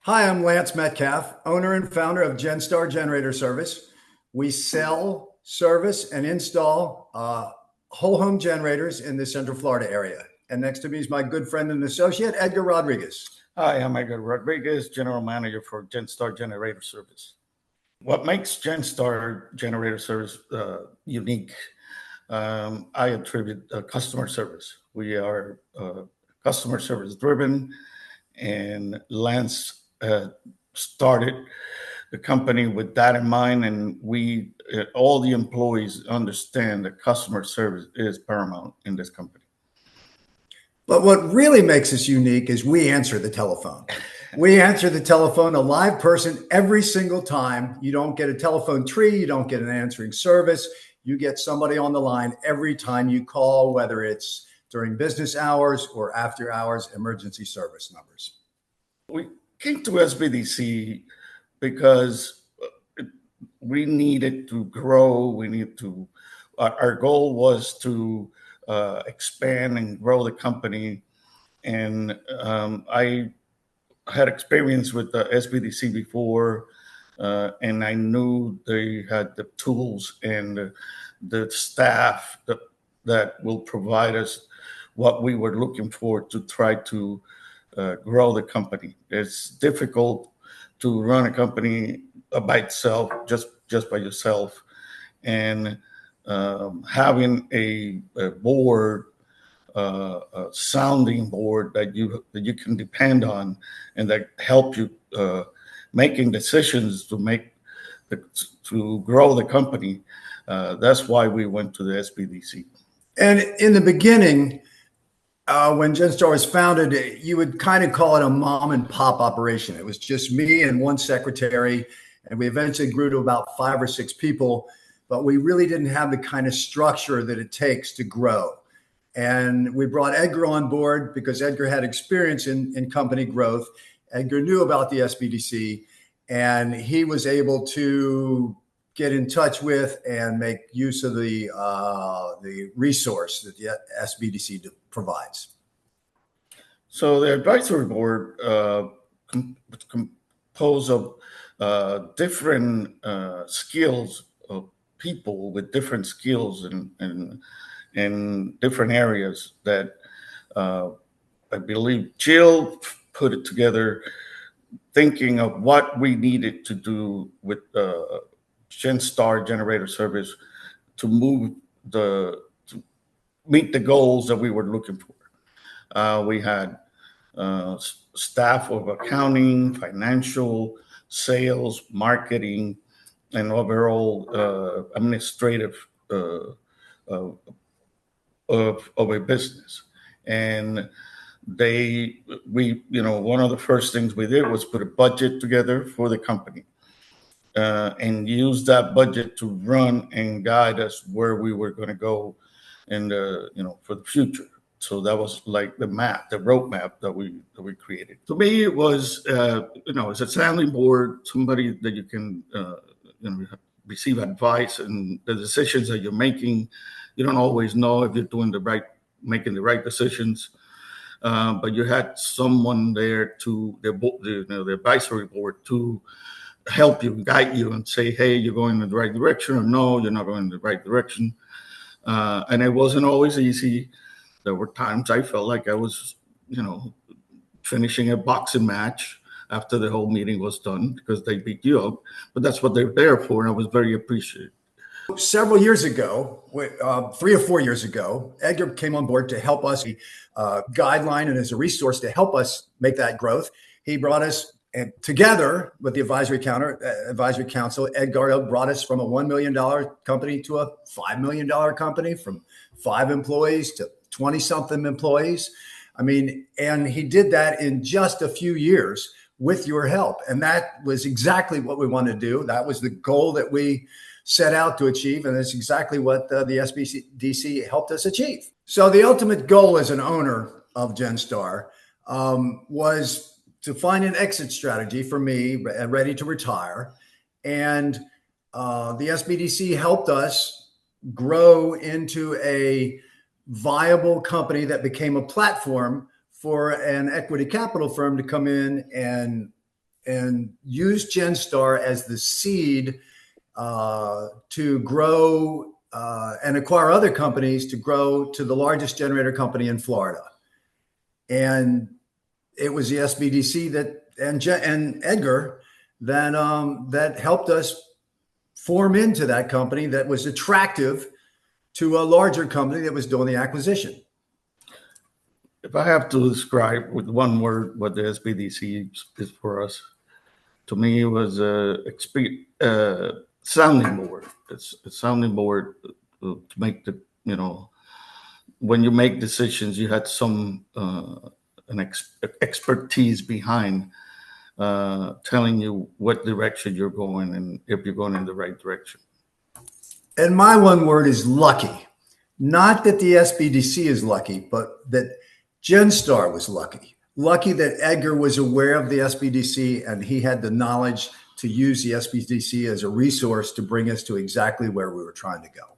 Hi, I'm Lance Metcalf, owner and founder of Genstar Generator Service. We sell, service, and install whole home generators in the Central Florida area. And next to me is my good friend and associate, Edgar Rodriguez. Hi, I'm Edgar Rodriguez, General Manager for Genstar Generator Service. What makes Genstar Generator Service unique, I attribute customer service. We are customer service driven, and Lance started the company with that in mind, and we all the employees understand that customer service is paramount in this company. But what really makes us unique is we answer the telephone. We answer the telephone, a live person every single time. You don't get a telephone tree. You don't get an answering service. You get somebody on the line every time you call, whether it's during business hours or after hours emergency service numbers. We came to SBDC because we needed to grow. Our goal was to expand and grow the company. And I had experience with the SBDC before, and I knew they had the tools and the staff that will provide us what we were looking for to try to grow the company. It's difficult to run a company by itself, just by yourself, and having a board, a sounding board that you can depend on, and that help you making decisions to grow the company. That's why we went to the SBDC. And in the beginning, when Genstar was founded, you would kind of call it a mom and pop operation. It was just me and one secretary, and we eventually grew to about 5 or 6 people, but we really didn't have the kind of structure that it takes to grow. And we brought Edgar on board because Edgar had experience in company growth. Edgar knew about the SBDC, and he was able to get in touch with and make use of the resource that the SBDC provides. So the advisory board composed of different skills of people with different skills in different areas that I believe Jill put it together, thinking of what we needed to do with Genstar Generator Service to meet the goals that we were looking for. We had staff of accounting, financial, sales, marketing, and overall administrative of a business. And one of the first things we did was put a budget together for the company. And use that budget to run and guide us where we were going to go and for the future. So that was like the roadmap that we created. To me, it was it's a sounding board, somebody that you can receive advice, and the decisions that you're making, you don't always know if you're making the right decisions. But you had someone there the advisory board to help you, guide you, and say, hey, you're going in the right direction, or no, you're not going in the right direction. And it wasn't always easy. There were times I felt like I was, finishing a boxing match after the whole meeting was done because they beat you up. But that's what they're there for, and I was very appreciative. Several years ago, 3 or 4 years ago, Edgar came on board to help us guideline and as a resource to help us make that growth. He brought us, and together with the advisory council, Edgar brought us from a $1 million company to a $5 million company, from 5 employees to 20-something employees. I mean, and he did that in just a few years with your help. And that was exactly what we wanted to do. That was the goal that we set out to achieve. And that's exactly what the SBDC helped us achieve. So the ultimate goal as an owner of Genstar was to find an exit strategy for me, ready to retire. And the SBDC helped us grow into a viable company that became a platform for an equity capital firm to come in and and used Genstar as the seed to grow and acquire other companies to grow to the largest generator company in Florida. And it was the SBDC and Edgar that helped us form into that company that was attractive to a larger company that was doing the acquisition. If I have to describe with one word what the SBDC is for us, to me it was a sounding board. It's a sounding board to make the, when you make decisions, you had some expertise behind telling you what direction you're going and if you're going in the right direction. And my one word is lucky. Not that the SBDC is lucky, but that Genstar was lucky. Lucky that Edgar was aware of the SBDC and he had the knowledge to use the SBDC as a resource to bring us to exactly where we were trying to go.